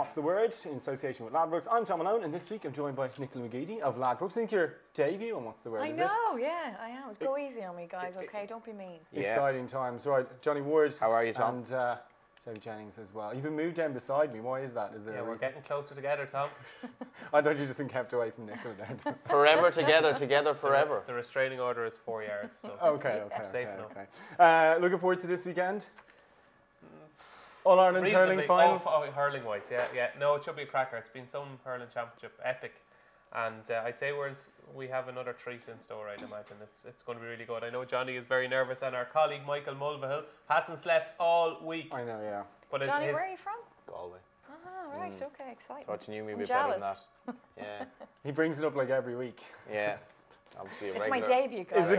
What's the Word in association with Ladbrokes. I'm Tom Malone, and this week I'm joined by Nicola McGeady of Ladbrokes. I think your debut on What's the Word, I know, yeah, I am. Go easy on me, guys, okay? Don't be mean. Yeah. Exciting times. Right, Johnny Ward. How are you, Tom? And Toby Jennings as well. You've been moved down beside me. Why is that? Is there a we're reason? getting closer together, Tom. I thought you'd just been kept away from Nicola then. Forever together forever. The restraining order is 4 yards, so Okay. Looking forward to this weekend? All-Ireland hurling final? Hurling wise, yeah. No, it should be a cracker. It's been some hurling championship, epic. And I'd say we have another treat in store, I'd imagine. It's going to be really good. I know Johnny is very nervous, and our colleague Michael Mulvihill hasn't slept all week. I know, yeah. But Johnny, where are you from? Galway. Ah, right, okay, exciting. Thought you knew me a I'm bit jealous. better than that. Yeah. He brings it up like every week. Yeah. Obviously a It's regular. my debut, guys.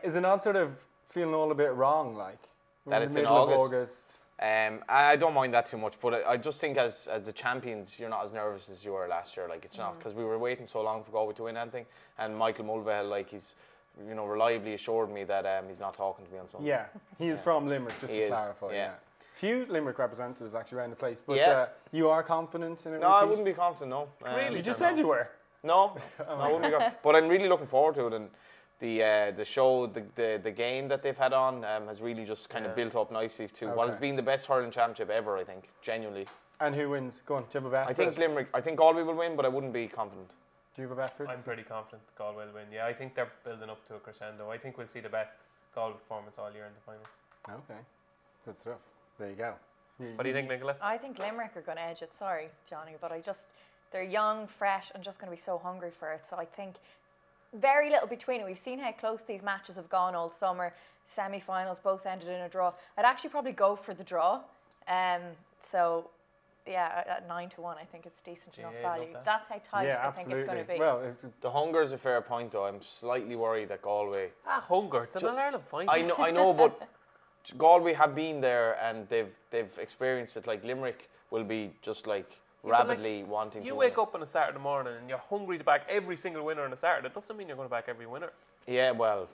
Is it not sort of feeling all a bit wrong, like? That it's in middle of August. I don't mind that too much, but I just think as the champions, you're not as nervous as you were last year. Like, it's not, because we were waiting so long for Galway to win anything, and Michael Mulvihill, like, he's, reliably assured me that he's not talking to me on Sunday. Yeah, he is from Limerick, just to clarify. Yeah. Few Limerick representatives actually around the place, but you are confident in it? No, I wouldn't be confident, no. Really? You just said you were? No, I wouldn't be confident. But I'm really looking forward to it, and the show, the game that they've had on has really just kind of built up nicely to what has been the best hurling championship ever, I think, genuinely. And who wins? Go on, do you have a bet? I think Limerick. I think Galway will win, but I wouldn't be confident. Do you have a bet for it? I'm pretty confident Galway will win. Yeah, I think they're building up to a crescendo. I think we'll see the best Galway performance all year in the final. Okay, good stuff. There you go. What do you think, Nicola? I think Limerick are going to edge it. Sorry, Johnny, but they're young, fresh, and just going to be so hungry for it. So I think very little between it. We've seen how close these matches have gone all summer. Semi-finals both ended in a draw. I'd actually probably go for the draw. So, yeah, at 9-1, I think it's decent enough value. That's how tight I think it's going to be. Well, the hunger is a fair point, though. I'm slightly worried that Galway. Hunger. It's an All-Ireland final. I know, but Galway have been there and they've experienced it. Like, Limerick will be just like rabidly wanting to win. You wake up on a Saturday morning and you're hungry to back every single winner on a Saturday. It doesn't mean you're going to back every winner. Yeah, well,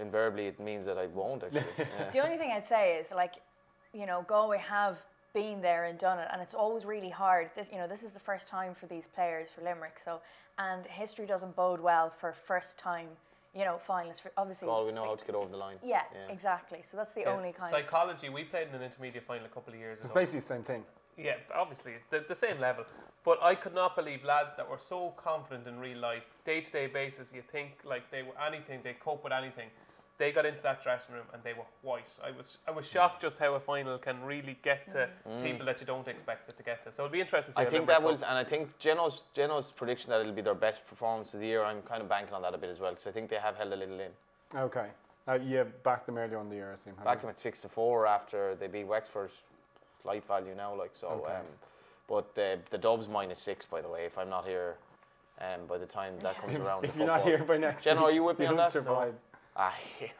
invariably it means that I won't, actually. Yeah. The only thing I'd say is, like, Galway have been there and done it, and it's always really hard. This is the first time for these players, for Limerick, and history doesn't bode well for first time, finalists. For obviously, Galway know how to get over the line. Yeah, exactly. So that's the only kind of psychology. We played in an intermediate final a couple of years ago. It's basically the same thing. Yeah, obviously, the same level. But I could not believe lads that were so confident in real life, day-to-day basis, you think like they cope with anything. They got into that dressing room and they were white. I was shocked just how a final can really get to people that you don't expect it to get to. So it'll be interesting to see. I think that will, and I think Geno's prediction that it'll be their best performance of the year, I'm kind of banking on that a bit as well, because I think they have held a little in. Okay. You backed them earlier on in the year, I assume. Backed them at 6-4 after they beat Wexford. Slight value now, like, so. Okay. But the Dubs -6, by the way, if I'm not here by the time that comes around. If you're not here by next week, Geno, are you with me on that? Survive. No.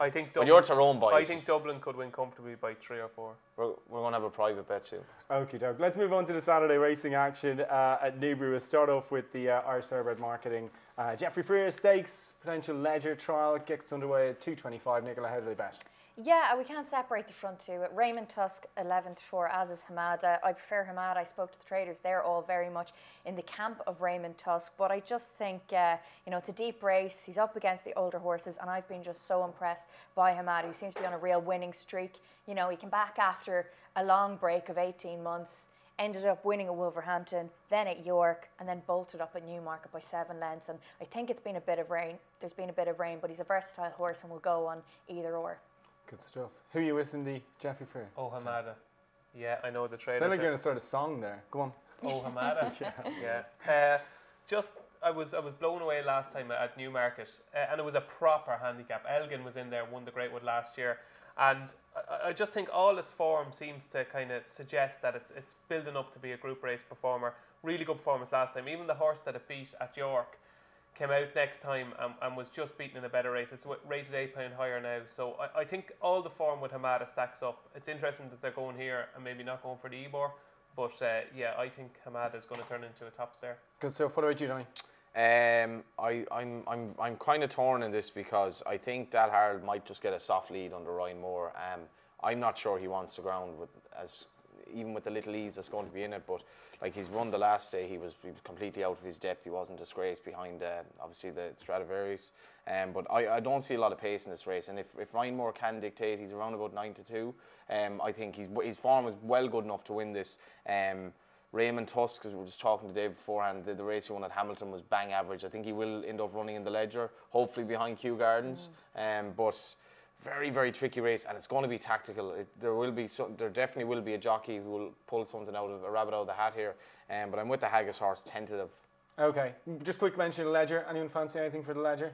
I think Dublin, you're Tyrone boys. I think Dublin could win comfortably by 3 or 4. We're going to have a private bet too. Okie doke. Let's move on to the Saturday racing action at Newbury. We'll start off with the Irish Thoroughbred Marketing Jeffrey Freer Stakes potential Ledger trial gets underway at 2:25. Nicola, how do they bet? Yeah, we can't separate the front two. Raymond Tusk, 11-4, as is Hamada. I prefer Hamada. I spoke to the traders. They're all very much in the camp of Raymond Tusk. But I just think, it's a deep race. He's up against the older horses, and I've been just so impressed by Hamada, who seems to be on a real winning streak. He came back after a long break of 18 months, ended up winning at Wolverhampton, then at York, and then bolted up at Newmarket by 7 lengths. And I think it's been a bit of rain. There's been a bit of rain, but he's a versatile horse and will go on either or. Good stuff. Who are you with in the Jeffrey Freer? Oh, Hamada. Yeah, I know the traders. Sound like you're going to start a song there. Go on. Oh, Hamada. Yeah. I was blown away last time at Newmarket, and it was a proper handicap. Elgin was in there, won the Greatwood last year, and I just think all its form seems to kind of suggest that it's building up to be a group race performer. Really good performance last time. Even the horse that it beat at York came out next time and was just beaten in a better race. It's rated £8 higher now. So I think all the form with Hamada stacks up. It's interesting that they're going here and maybe not going for the Ebor. But I think Hamada is going to turn into a top star. Good stuff. What about you, Johnny? I'm kind of torn in this because I think that Harold might just get a soft lead under Ryan Moore. I'm not sure he wants the ground with as even with the little ease that's going to be in it. But like he's run the last day, he was completely out of his depth. He wasn't disgraced behind obviously the Stradivarius. But I don't see a lot of pace in this race. And if Ryan Moore can dictate, he's around about 9-2. I think his form is well good enough to win this. Raymond Tusk, as we were just talking today beforehand, the race he won at Hamilton was bang average. I think he will end up running in the Ledger, hopefully behind Kew Gardens. But very, very tricky race, and it's going to be tactical. There definitely will be a jockey who will pull something a rabbit out of the hat here. But I'm with the Haggis horse, tentative. Okay, just quick mention of the Ledger. Anyone fancy anything for the Ledger?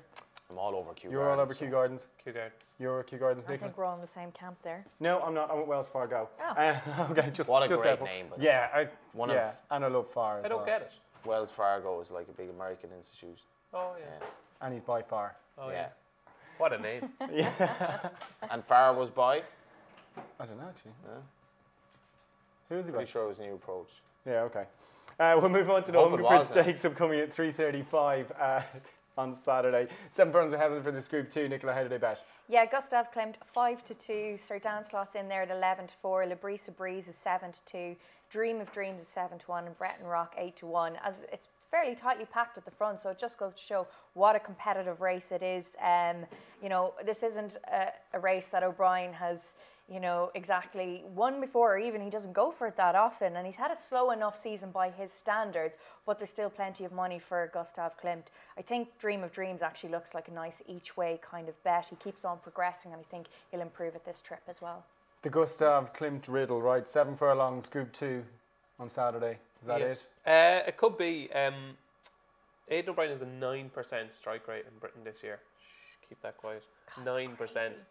I'm all over Kew Gardens. You're all over Kew Gardens. Kew Gardens. You're Kew Gardens, I Nicola? think we're all in the same camp there. No, I'm not. I'm at Wells Fargo. Oh. Okay, just What a just great therefore. name. But Yeah, and I love Far as I don't well. get it. Wells Fargo is like a big American institution. Oh, yeah. And he's by far. Oh, Yeah. yeah. What a name. And Farr was by? I don't know actually. Yeah. Who is he by? Pretty sure it was New Approach. Yeah, okay. We'll move on to the Hope it Hungerford was then. Stakes upcoming at 3:35 on Saturday. 7 pounds of heaven for this Group 2. Nicola, how did they bet? Yeah, Gustav Klimt 5-2. Sir Dan Slott's in there at 11-4. Labrisa Breeze is 7-2. Dream of Dreams is 7-1, and Breton Rock 8-1. As it's fairly tightly packed at the front, so it just goes to show what a competitive race it is. You know, this isn't a race that O'Brien has, you know, exactly won before, or even he doesn't go for it that often, and he's had a slow enough season by his standards, but there's still plenty of money for Gustav Klimt. I think Dream of Dreams actually looks like a nice each way kind of bet. He keeps on progressing, and I think he'll improve at this trip as well. The Gustav Klimt riddle, right? 7 furlongs, Group 2 on Saturday. Is that it? It could be. Aidan O'Brien has a 9% strike rate in Britain this year. Shh, keep that quiet. 9%.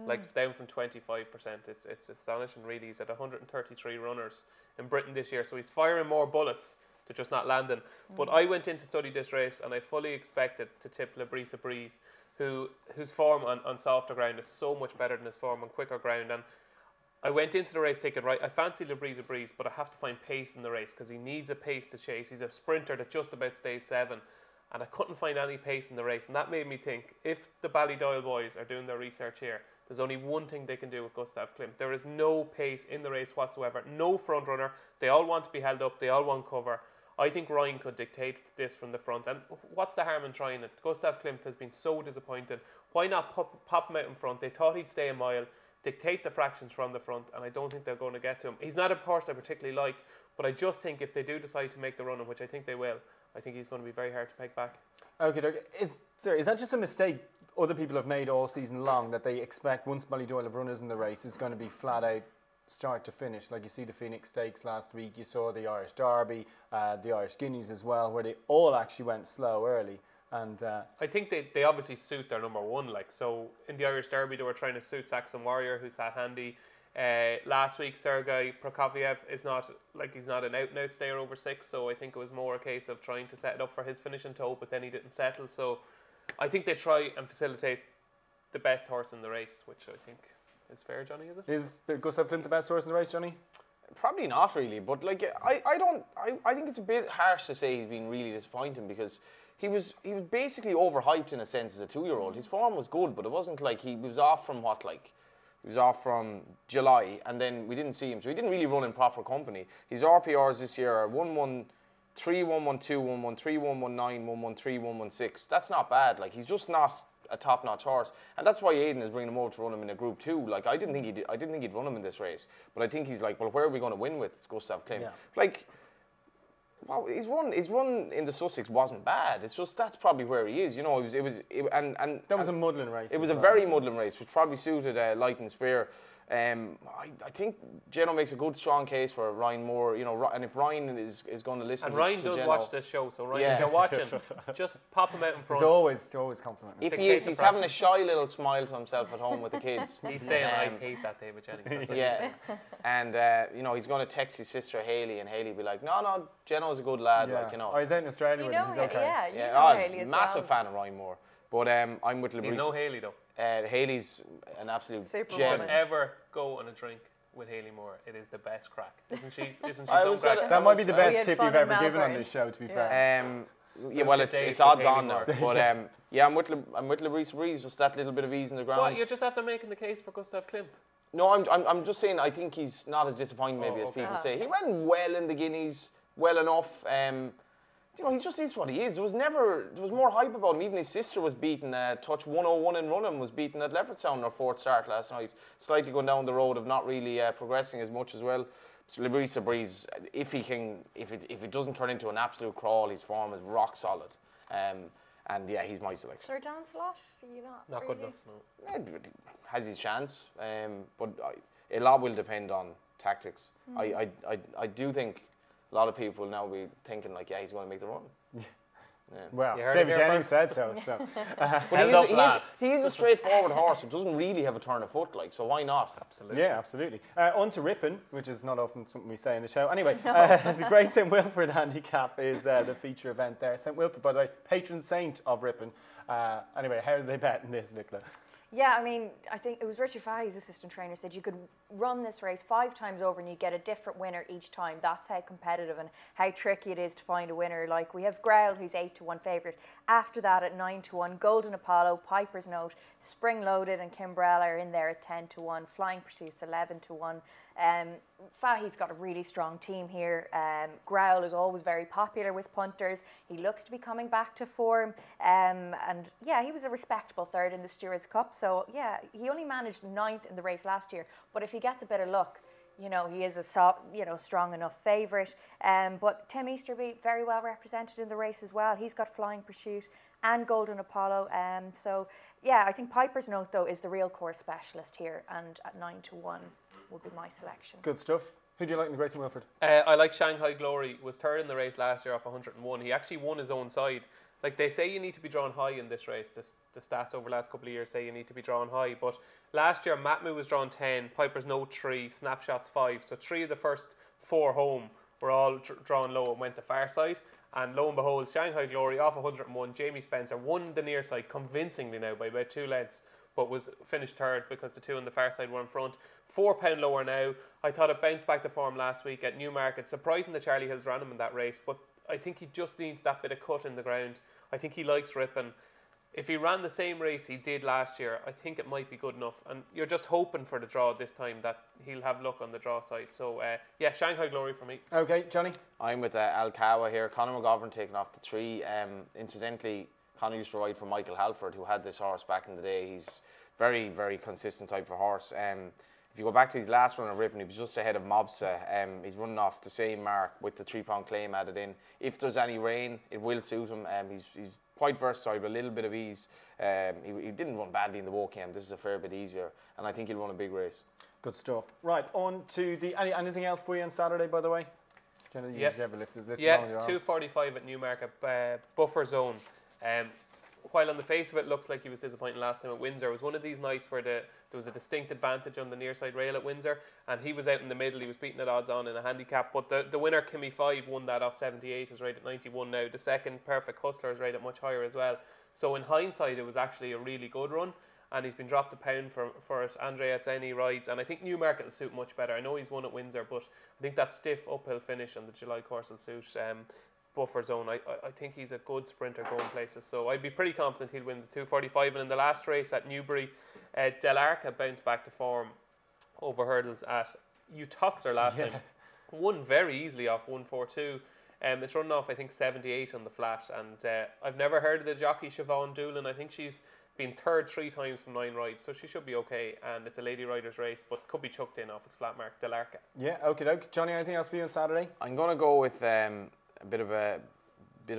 Like down from 25%. It's astonishing, really. He's at 133 runners in Britain this year, so he's firing more bullets. They're just not landing. But I went in to study this race, and I fully expected to tip Labrisa Breeze, whose form on softer ground is so much better than his form on quicker ground. And I went into the race thinking, right, I fancy Labrisa Breeze, but I have to find pace in the race because he needs a pace to chase. He's a sprinter that just about stays 7. And I couldn't find any pace in the race. And that made me think, if the Ballydoyle boys are doing their research here, there's only one thing they can do with Gustav Klimt. There is no pace in the race whatsoever. No front runner. They all want to be held up. They all want cover. I think Ryan could dictate this from the front. And what's the harm in trying it? Gustav Klimt has been so disappointed. Why not pop him out in front? They thought he'd stay a mile, dictate the fractions from the front, and I don't think they're going to get to him. He's not a horse I particularly like, but I just think if they do decide to make the run, which I think they will, I think he's going to be very hard to peg back. Okay, is that just a mistake other people have made all season long, that they expect once Ballydoyle have runners in the race, it's going to be flat out start to finish? Like you see the Phoenix Stakes last week, you saw the Irish Derby, the Irish Guineas as well, where they all actually went slow early. And I think they obviously suit their number one. Like, so in the Irish Derby, they were trying to suit Saxon Warrior, who sat handy. Last week, Sergei Prokofiev is not he's not an out-and-out stayer over 6, so I think it was more a case of trying to set it up for his finishing toe, but then he didn't settle. So I think they try and facilitate the best horse in the race, which I think is fair, Johnny, is it? is Gustav Klimt the best horse in the race, Johnny? Probably not really, but like I think it's a bit harsh to say he's been really disappointing, because he was basically overhyped in a sense as a 2-year-old. His form was good, but it wasn't like he was off from he was off from July, and then we didn't see him, so he didn't really run in proper company. His RPRs this year are 1-1-3, 1-1-2, 1-1-3, 1-1-9, 1-1-3, 1-1-6. That's not bad. Like, he's just not a top-notch horse, and that's why Aidan is bringing him over to run him in a Group 2. Like, I didn't think he'd run him in this race, but I think he's like, well, where are we going to win with Gustav Klimt? Yeah. Like, well, his run in the Sussex wasn't bad. It's just that's probably where he is. You know, That was a muddling race. It was a very muddling race, which probably suited Light and Spear. I think Geno makes a good, strong case for Ryan Moore. You know, and if Ryan is going to listen, And Ryan to does Geno, watch this show, so Ryan, Yeah. if you're watching, just pop him out in front. He's always complimenting. if Dictate the he's having a fraction. shy little smile to himself at home with the kids. He's saying, I Um, hate that David Jennings. That's what he's Yeah, saying. and you know, he's going to text his sister Hayley, and Hayley be like, "No, Geno's a good lad." Yeah. Like, you know. Oh, he's out in Australia You with him. know, He's okay. yeah, you Yeah, know Hayley as massive well. fan of Ryan Moore. But I'm with He's Labrisa. no Haley, though. Hayley's an absolute Superwoman. gem. Don't ever go on a drink with Haley Moore. It is the best crack. Isn't she? Isn't she I some was crack? at That might be the We best had tip fun you've in ever given on Melbourne. this show, to be Yeah. fair. Yeah, well, Look at it's Dave odds with on now. Haley But yeah, I'm with Labrisa Breeze. Just that little bit of ease in the ground. What? You're just after making the case for Gustav Klimt. No, I'm just saying I think he's not as disappointing maybe as people say. He ran well in the Guineas, well enough. You know, he just is what he is. There was more hype about him. Even his sister was beaten, touch 101 in running, was beaten at Leopardstown in her 4th start last night. Slightly going down the road of not really progressing as much as well. So Larissa Breeze, if it doesn't turn into an absolute crawl, his form is rock solid. And yeah, he's my selection. Sir Dan Slot, are you not good really? enough, no. Has his chance, but a lot will depend on tactics. I do think a lot of people now be thinking like, yeah, he's going to make the run. Yeah. Well, You heard it David here Jennings first. said so. But he is a straightforward horse who doesn't really have a turn of foot, like, so why not? Absolutely. Yeah, absolutely. On to Ripon, which is not often something we say in the show. Anyway, the Great St Wilfrid Handicap is the feature event there. St Wilfrid, by the way, patron saint of Ripon. Anyway, how did they bet in this, Nicola? Yeah, I mean, I think it was Richard Fahey's assistant trainer said you could run this race 5 times over and you get a different winner each time. That's how competitive and how tricky it is to find a winner. Like, we have Growl, who's 8-1 favourite. After that, at 9-1, Golden Apollo, Piper's Note, Spring Loaded and Kimbrella are in there at 10-1. Flying Pursuits 11-1. Fahey's got a really strong team here. Growl is always very popular with punters. He looks to be coming back to form. And yeah, he was a respectable 3rd in the Stewards' Cup. So yeah, he only managed 9th in the race last year. But if he gets a bit of luck, you know, he is a strong enough favourite. But Tim Easterby, very well represented in the race as well. He's got Flying Pursuit and Golden Apollo. So yeah, I think Piper's Note, though, is the real course specialist here. And at 9-1 would be my selection. Good stuff. Who do you like in the Great St Wilfrid? I like Shanghai Glory. Was 3rd in the race last year off 101. He actually won his own side. Like, they say you need to be drawn high in this race. The stats over the last couple of years say you need to be drawn high. But last year, Matmu was drawn 10, Piper's Note 3, Snapshots 5. So 3 of the first 4 home were all drawn low and went the far side. And lo and behold, Shanghai Glory off 101. Jamie Spencer won the near side convincingly now by about 2 lengths, but was finished 3rd because the 2 on the far side were in front. £4 lower now. I thought it bounced back to form last week at Newmarket. Surprising that Charlie Hills ran him in that race, but I think he just needs that bit of cut in the ground. I think he likes Ripon. If he ran the same race he did last year, I think it might be good enough. And you're just hoping for the draw this time that he'll have luck on the draw side. So yeah, Shanghai Glory for me. Okay, Johnny? I'm with Alcawa here. Conor McGovern taking off the 3. Incidentally, Conor used to ride for Michael Halford, who had this horse back in the day. He's very, very consistent type of horse. If you go back to his last run at Ripon, he was just ahead of Mobsa. He's running off the same mark with the 3-pound claim added in. If there's any rain, it will suit him. He's quite versatile, but a little bit of ease. He didn't run badly in the Woking. This is a fair bit easier, and I think he'll run a big race. Good stuff. Right, on to the... anything else for you on Saturday, by the way? Jenna, you usually have a lift. Yeah, 2:45 at Newmarket, buffer zone. While on the face of it looks like he was disappointing last time at Windsor, it was one of these nights where there was a distinct advantage on the near side rail at Windsor, and he was out in the middle. He was beating at odds on in a handicap, but the winner, Kimmy 5, won that off 78, is right at 91 now. The second, Perfect Hustler, is right at much higher as well. So in hindsight, it was actually a really good run, and he's been dropped £1 for it. Andrea Atzeni rides, and I think Newmarket will suit much better. I know he's won at Windsor, but I think that stiff uphill finish on the July course will suit. Buffer zone, I think he's a good sprinter going places, so I'd be pretty confident he'll win the 2:45. And in the last race at Newbury, Del Arca bounced back to form over hurdles at Utoxer last time. Won very easily off 142. It's running off, I think, 78 on the flat, and I've never heard of the jockey Siobhan Doolan. I think she's been 3rd 3 times from 9 rides, so she should be okay. And it's a lady rider's race, but could be chucked in off its flat mark. Del Arca. Yeah, okay. Johnny, anything else for you on Saturday? I'm going to go with a bit of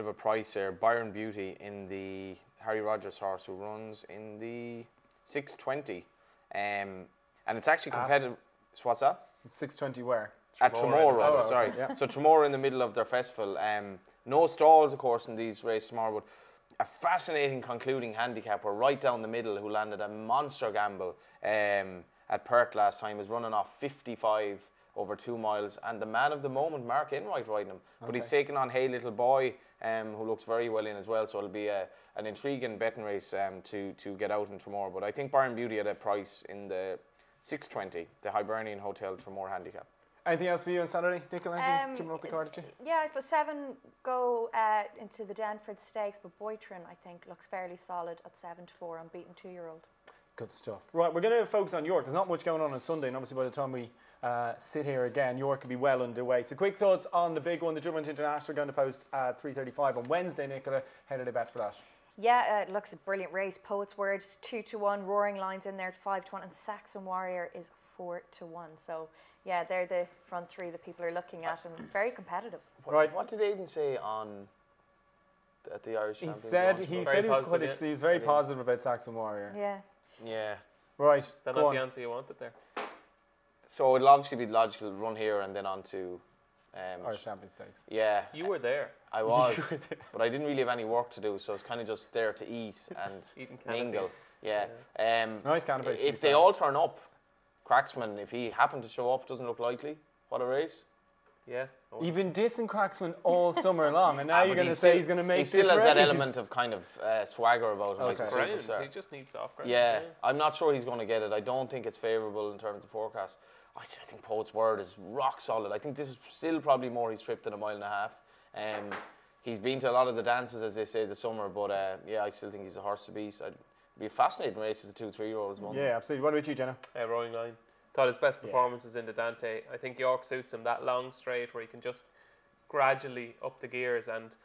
a price here. Byron Beauty in the Harry Rogers horse, who runs in the 620, and it's actually competitive. What's that? It's 620 where? At Tremor, rather. Okay, sorry. yeah. So Tremor in the middle of their festival. No stalls, of course, in these races tomorrow, but a fascinating concluding handicap. We're right down the middle, who landed a monster gamble at Perth last time, is running off 55 over 2 miles, and the man of the moment, Mark Enright, riding him. But he's taking on Hey Little Boy, who looks very well in as well, so it'll be an intriguing betting race to get out in Tremor. But I think Byron Beauty at a price in the 620, the Hibernian Hotel Tremor handicap. Anything else for you on Saturday, Nicola? Jumping off the card at you? Yeah, I suppose 7 go into the Denford Stakes, but Boytrin, I think, looks fairly solid at 7-4, unbeaten 2-year-old. Good stuff. Right, we're going to focus on York. There's not much going on Sunday, and obviously by the time we sit here again, York will be well underway. So quick thoughts on the big one. The Drummond International going to post at 3:35 on Wednesday, Nicola. How did they bet for that? Yeah, it looks a brilliant race. Poets' Word 2-1, Roaring Lions in there at 5-1, and Saxon Warrior is 4-1. So yeah, they're the front three that people are looking at, and very competitive. Right. What did Aidan say at the Irish He Champions? said launch? he Very was positive, he was very positive about Saxon Warrior. Yeah. Yeah. Right. Is that go not on. the answer you wanted there? So it'll obviously be logical to run here and then on to Irish Champions Stakes. yeah. You were there. I was, but I didn't really have any work to do, so I was kind of just there to eat and Eating mingle. canopies. Yeah. Nice canopies, to be If they fair. all turn up, Cracksman, if he happened to show up, doesn't look likely. What a race! Yeah. Oh, You've been dissing Cracksman all summer long, and now you're But going to he's say still- he's going to make He still this has that race. element of kind of swagger about him, like a Okay. ground. superstar. He just needs soft ground. Yeah, I'm not sure he's going to get it. I don't think it's favourable in terms of forecast. I think Poet's Word is rock solid. I think this is still probably more his trip than 1.5 miles. He's been to a lot of the dances, as they say, this summer, but yeah, I still think he's a horse to beat. It'd be a fascinating race if the 2-3-year-olds won. Yeah, absolutely. What about you, Jenna? Roaring Lion. Thought his best performance was in the Dante. I think York suits him, that long straight where he can just gradually up the gears. And,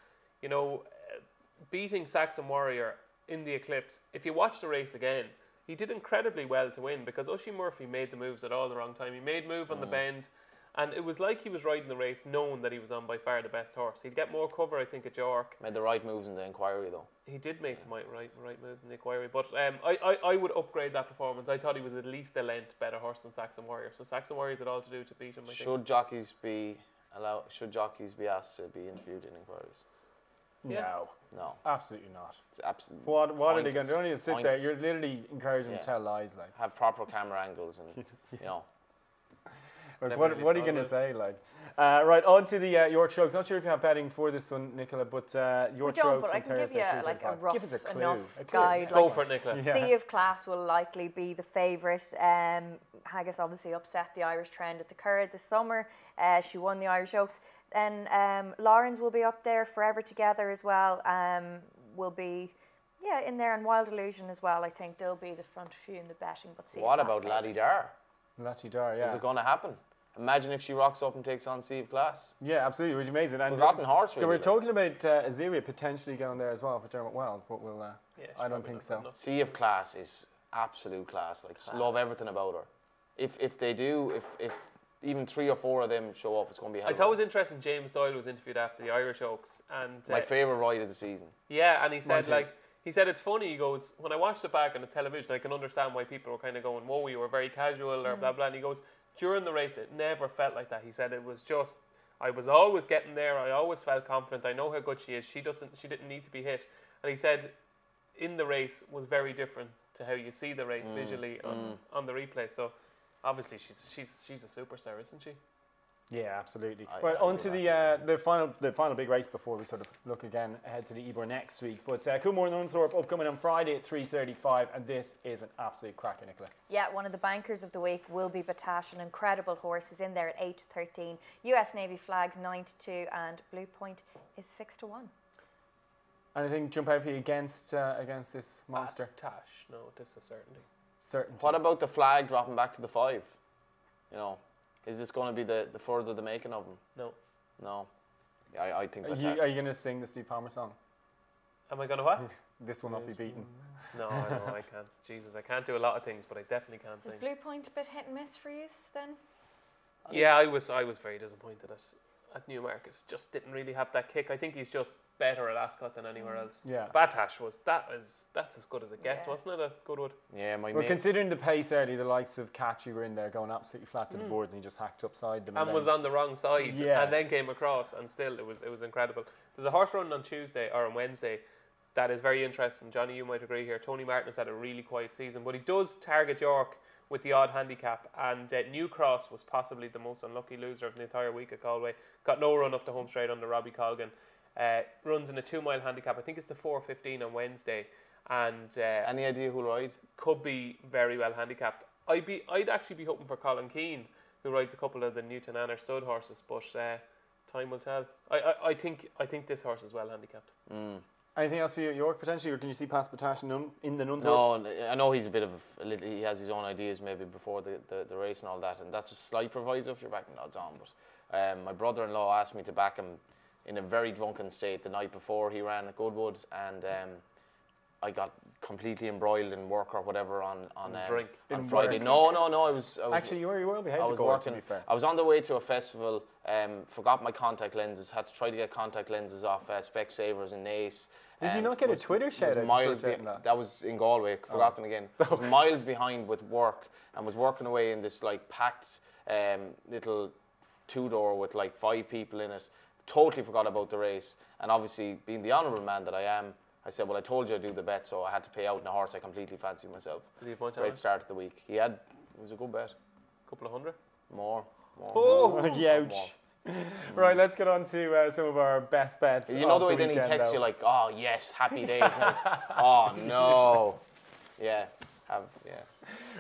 you know, beating Saxon Warrior in the Eclipse, if you watch the race again, he did incredibly well to win because Oisin Murphy made the moves at all the wrong time. He made move on the bend, and it was like he was riding the race knowing that he was on by far the best horse. He'd get more cover, I think, at York. Made the right moves in the inquiry, though. He did make the right moves in the inquiry, but I would upgrade that performance. I thought he was at least a length better horse than Saxon Warrior. So Saxon Warrior's had all to do to beat him, I think. Should jockeys be asked to be interviewed in inquiries? Yeah. No, Absolutely not. it's absolutely. What are they going to do? They're only going to sit there. Pointless. You're literally encouraging them Yeah. to tell lies. Like, Have proper camera angles and you know. Like, Never what really are you thought going to of it. say? Like, right, on to the York Strokes. Not sure if you have betting for this one, Nicola, but We York don't, Strokes but I on can give Thursday, you like a 3:35. rough Give us a clue. enough A clue. guide. Go like, for it, Nicola. Yeah. Sea of Class will likely be the favourite. Haggis obviously upset the Irish trend at the Curragh this summer. She won the Irish Oaks. Then Lawrence will be up there, Forever Together as well. Will be in there, and Wild Illusion as well. I think they'll be the front few in the betting. But Sea of What Class about favourite. Laddie Dar? Lati Dar, yeah. Is it going to happen? Imagine if she rocks up and takes on Sea of Class. Yeah, absolutely. It was amazing. And Forgotten horse, they really. were like. talking about Aziria potentially going there as well for Dermot Wild, but we'll. Yeah, I don't probably think not so. enough. Sea of Class is absolute class. Like, just love everything about her. If they do, if even 3 or 4 of them show up, it's going to be hell I of thought it a was interesting. James Doyle was interviewed after the Irish Oaks, and My favourite ride of the season. yeah, and he said too. he said it's funny. He goes, when I watched it back on the television, I can understand why people were kind of going, "Whoa, you were very casual" or blah blah. And he goes, during the race, it never felt like that. He said it was just, I was always getting there. I always felt confident. I know how good she is. She didn't need to be hit. And he said, in the race was very different to how you see the race visually on the replay. So obviously she's a superstar, isn't she? Yeah, absolutely. I Right, on agree to with the final big race before we sort of look again ahead to the Ebor next week. But Coolmore and Unthorpe upcoming on Friday at 3:35, and this is an absolute cracker, Nicola. Yeah, one of the bankers of the week will be Batash, an incredible horse. Is in there at 8-13. US Navy flags 9-2, and Blue Point is 6-1. Anything jump out for you against this monster? Tash, no, this is certainty. Certainty. What about the flag dropping back to the 5? You know, is this going to be the further the making of them? No. No. Yeah, I think Are that's you going to sing the Steve Palmer song? Am I gonna what? This will not be beaten. No, I can't. Jesus, I can't do a lot of things, but I definitely can't Is sing. Blue Point a bit hit and miss for you then? Yeah, I was very disappointed at Newmarket. Just didn't really have that kick. I think he's just better at Ascot than anywhere else. Yeah. Batash that's as good as it gets, Yeah. wasn't it? A good one. Yeah, my Well, mate. considering the pace early, the likes of Catchy were in there going absolutely flat to the boards, and he just hacked upside them. And then- was on the wrong side, Yeah. and then came across, and still it was incredible. There's a horse run on Tuesday or on Wednesday that is very interesting. Johnny, you might agree here. Tony Martin has had a really quiet season, but he does target York with the odd handicap, and New Cross was possibly the most unlucky loser of the entire week at Galway. Got no run up the home straight under Robbie Colgan. Runs in a 2 mile handicap. I think it's the 4:15 on Wednesday, and Any idea who'll ride? could be very well handicapped. I'd actually be hoping for Colin Keane, who rides a couple of the Newton Anner stud horses, but time will tell. I think this horse is well handicapped. Anything else for you at York potentially, or can you see past Batash in the Nunthorpe? No, I know he's a bit of he has his own ideas maybe before the race and all that, and that's a slight proviso if you're backing odds on. But my brother-in-law asked me to back him in a very drunken state the night before he ran at Goodwood, and I got completely embroiled in work or whatever on drink. On Friday. No. I was Actually, you were well behaved. I was working. To be fair. I was on the way to a festival. Forgot my contact lenses. Had to try to get contact lenses off Specsavers in Naas. Did you not get a Twitter shout out? That was in Galway. Forgot them again. I was miles behind with work and was working away in this like packed little two-door with like 5 people in it. Totally forgot about the race. And obviously, being the honourable man that I am, I said, well, I told you I'd do the bet, so I had to pay out in a horse I completely fancied myself. Did he have much? Great start of the week. It was a good bet. Couple of hundred? More. What a youch. Right, let's get on to some of our best bets. You know the way then he texts you like, oh yes, happy days. Oh no. Yeah.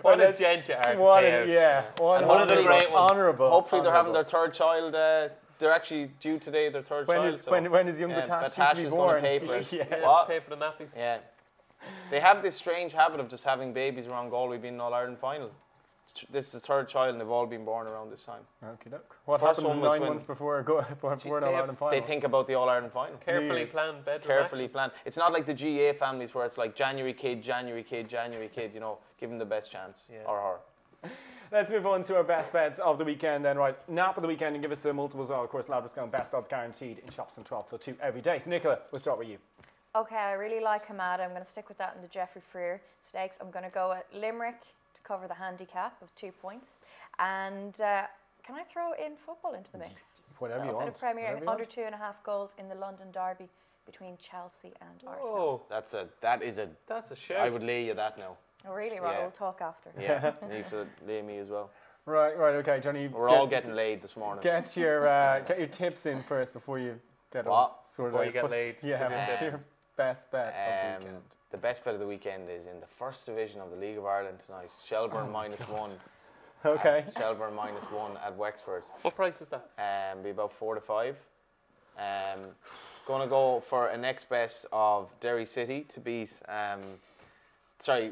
What a gent you are. One of the great ones. Honourable. Hopefully they're having their third child. They're actually due today, their third child. When is young Batash due to be born? Going to pay for it. Pay for the nappies. Yeah. They have this strange habit of just having babies around Galway being an All-Ireland final. This is the third child and they've all been born around this time. What happens 9 months before an All-Ireland final? They think about the All-Ireland final. Carefully planned bedroom Carefully planned. It's not like the GA families where it's like January kid, you know, give them the best chance. Or her. Let's move on to our best bets of the weekend then. Right, nap of the weekend, and give us the multiples. Of course, loud discount, best odds guaranteed in shops from 12 till 2 every day. So Nicola, we'll start with you. Okay, I really like Hamada. I'm going to stick with that in the Jeffrey Freer stakes. I'm going to go at Limerick to cover the handicap of 2 points. And can I throw in football into the mix? Whatever you want. Premier under 2.5 goals in the London Derby between Chelsea and Arsenal. Oh, that's a show. I would lay you that now. Oh, really? Right, we'll talk after. Yeah, you need to lay me as well. Right, okay, Johnny. We're all getting laid this morning. Get your tips in first before you get all sorted out. Before you get laid. Yeah, what's your best bet of the weekend? The best bet of the weekend is in the first division of the League of Ireland tonight. Shelburne -1. Okay. Shelburne -1 at Wexford. What price is that? Be about 4 to 5. Going to go for a next best of Derry City to beat.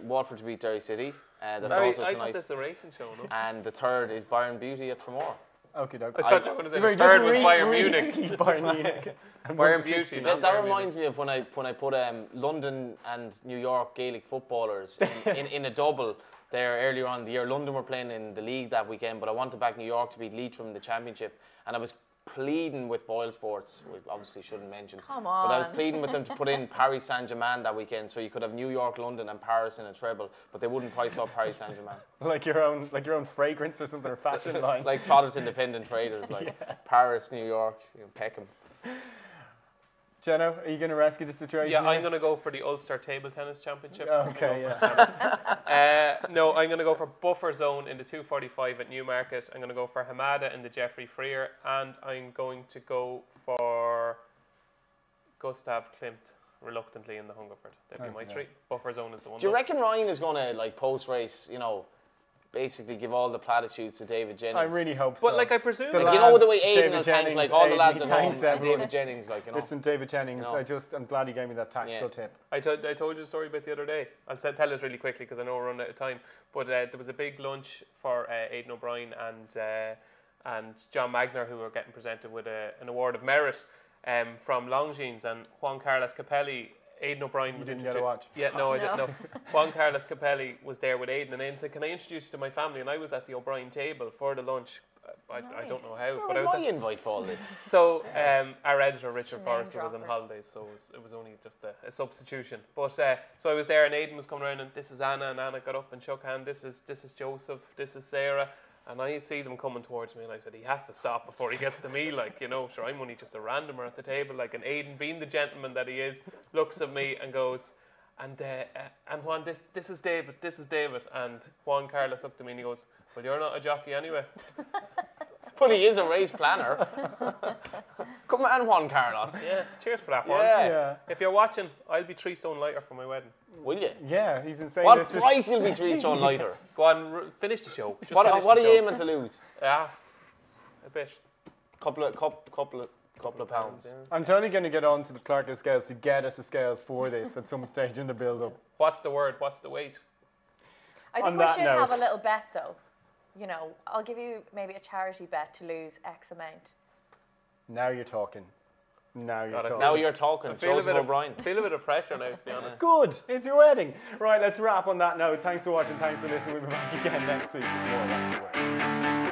Watford to beat Derry City. That's also tonight. I thought this is a racing show, no? And the third is Bayern Beauty at Tramore. Okay, I thought you were going to say the third was Bayern Munich. Bayern Munich. Bayern Beauty. That reminds me of when I put London and New York Gaelic footballers in a double there earlier on in the year. London were playing in the league that weekend, but I wanted to back New York to beat Leitrim in the championship, and I was pleading with Boyle Sports, we obviously shouldn't mention. Come on. But I was pleading with them to put in Paris Saint-Germain that weekend, so you could have New York, London, and Paris in a treble, but they wouldn't price up Paris Saint-Germain. like your own fragrance or something, or fashion line. Like Trotters Independent Traders, like Paris, New York, Peckham. Jenno, are you going to rescue the situation? Yeah, I'm going to go for the Ulster Table Tennis Championship. Okay, yeah. No, I'm going to go for Buffer Zone in the 245 at Newmarket. I'm going to go for Hamada in the Jeffrey Freer. And I'm going to go for Gustav Klimt, reluctantly, in the Hungerford. That'd be my treat. Buffer Zone is the one. Do you reckon Ryan is going to, like, post-race, basically give all the platitudes to David Jennings? I really hope so. But like I presume, the way Aidan will thank like all the lads at home, and David Jennings, Listen, David Jennings, I'm glad he gave me that tactical tip. I told you the story about the other day. I'll tell it really quickly because I know we're running out of time. But there was a big lunch for Aidan O'Brien and John Magner, who were getting presented with an award of merit from Longines, and Juan Carlos Capelli. Aidan O'Brien was didn't get a watch. Yeah, no, I didn't know. Juan Carlos Capelli was there with Aidan, and Aidan said, "Can I introduce you to my family?" And I was at the O'Brien table for the lunch. I don't know how, but I was. Why invite for all this? So our editor Richard Forrester was on holidays, so it was only just a substitution. But so I was there, and Aidan was coming around, and this is Anna, and Anna got up and shook hand. This is Joseph. This is Sarah. And I see them coming towards me, and I said, he has to stop before he gets to me. Like, sure, I'm only just a randomer at the table. Like, and Aidan, being the gentleman that he is, looks at me and goes, and Juan, this is David, this is David. And Juan Carlos looked at me and he goes, well, you're not a jockey anyway. But he is a race planner. Come on, Juan Carlos. Yeah, cheers for that, Juan. Yeah. If you're watching, I'll be 3 stone lighter for my wedding. Will you? Yeah, he's been saying what this. What price will be 3 stone lighter? Go on, finish the show. What are you aiming to lose? A bit. Couple Couple of pounds. Yeah. I'm totally going to get on to the Clark scales to get us the scales for this at some stage in the build-up. What's the word? What's the weight? I On think we that should note- have a little bet though. You know, I'll give you maybe a charity bet to lose X amount. Now you're talking. Now you're God, I talking. Now you're talking. Joseph O'Brien. I feel a bit of pressure now, to be honest. Good. It's your wedding. Right, let's wrap on that note. Thanks for watching. Thanks for listening. We'll be back again next week with more That's the Word.